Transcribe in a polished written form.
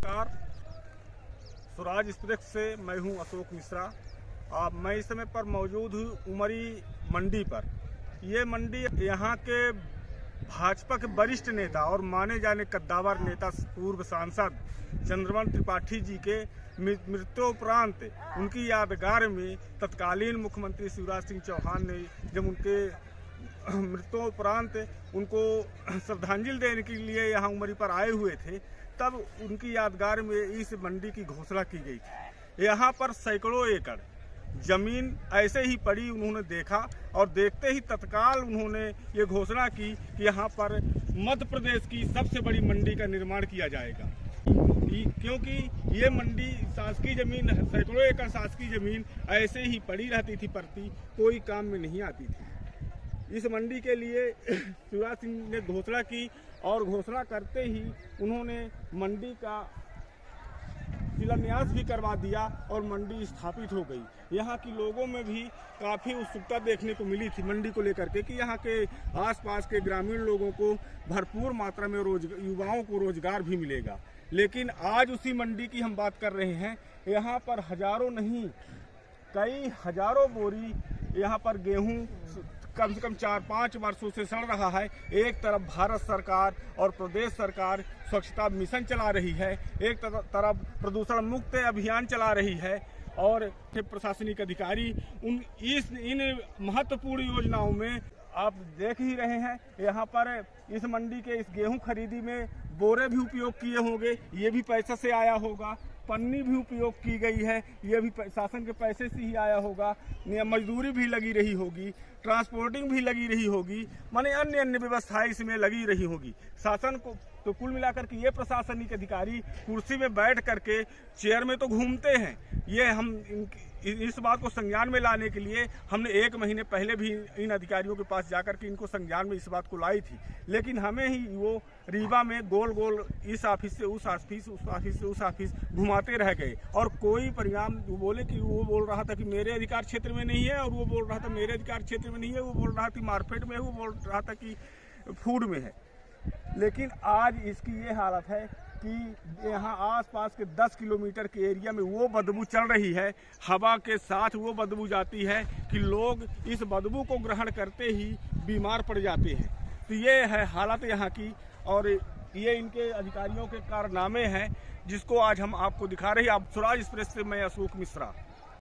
नमस्कार। स्वराज एक्सप्रेस से मैं हूं अशोक मिश्रा। मैं इस समय पर मौजूद हूं उमरी मंडी पर। ये मंडी यहां के भाजपा के वरिष्ठ नेता और माने जाने कद्दावर नेता पूर्व सांसद चंद्रमन त्रिपाठी जी के मृत्युपरांत उनकी यादगार में तत्कालीन मुख्यमंत्री शिवराज सिंह चौहान ने जब उनके मृत्युपरांत उनको श्रद्धांजलि देने के लिए यहाँ उमरी पर आए हुए थे, तब उनकी यादगार में इस मंडी की घोषणा की गई थी। यहाँ पर सैकड़ों एकड़ जमीन ऐसे ही पड़ी उन्होंने देखा और देखते ही तत्काल उन्होंने ये घोषणा की कि यहाँ पर मध्य प्रदेश की सबसे बड़ी मंडी का निर्माण किया जाएगा, क्योंकि ये मंडी शासकीय जमीन, सैकड़ों एकड़ शासकीय जमीन ऐसे ही पड़ी रहती थी, पड़ती कोई काम में नहीं आती थी। इस मंडी के लिए शिवराज सिंह ने घोषणा की और घोषणा करते ही उन्होंने मंडी का शिलान्यास भी करवा दिया और मंडी स्थापित हो गई। यहाँ के लोगों में भी काफ़ी उत्सुकता देखने को मिली थी मंडी को लेकर के कि यहाँ के आसपास के ग्रामीण लोगों को भरपूर मात्रा में युवाओं को रोजगार भी मिलेगा। लेकिन आज उसी मंडी की हम बात कर रहे हैं। यहाँ पर हजारों नहीं कई हजारों बोरी यहाँ पर गेहूँ कम से कम 4-5 वर्षों से सड़ रहा है। एक तरफ भारत सरकार और प्रदेश सरकार स्वच्छता मिशन चला रही है, एक तरफ प्रदूषण मुक्त अभियान चला रही है और प्रशासनिक अधिकारी इन महत्वपूर्ण योजनाओं में आप देख ही रहे हैं। यहाँ पर इस मंडी के इस गेहूं खरीदी में बोरे भी उपयोग किए होंगे, ये भी पैसा से आया होगा। पन्नी भी उपयोग की गई है, ये भी शासन के पैसे से ही आया होगा। मजदूरी भी लगी रही होगी, ट्रांसपोर्टिंग भी लगी रही होगी, माने अन्य व्यवस्थाएं इसमें लगी रही होगी। शासन को तो कुल मिलाकर के ये प्रशासनिक अधिकारी कुर्सी में बैठ करके चेयर में तो घूमते हैं। ये हम इस बात को संज्ञान में लाने के लिए हमने 1 महीने पहले भी इन अधिकारियों के पास जाकर के इनको संज्ञान में इस बात को लाई थी, लेकिन हमें ही वो रीवा में गोल गोल इस ऑफिस से उस ऑफिस, उस ऑफिस से उस ऑफिस घुमाते रह गए और कोई परिणाम। वो बोले कि वो बोल रहा था कि मेरे अधिकार क्षेत्र में नहीं है और वो बोल रहा था मेरे अधिकार क्षेत्र में नहीं है, वो बोल रहा था मार्केट में है, वो बोल रहा था कि फूड में है। लेकिन आज इसकी ये हालत है कि यहाँ आसपास के 10 किलोमीटर के एरिया में वो बदबू चल रही है, हवा के साथ वो बदबू जाती है कि लोग इस बदबू को ग्रहण करते ही बीमार पड़ जाते हैं। तो ये है हालत यहाँ की और ये इनके अधिकारियों के कारनामे हैं जिसको आज हम आपको दिखा रहे हैं। आप स्वराज एक्सप्रेस से मैं अशोक मिश्रा।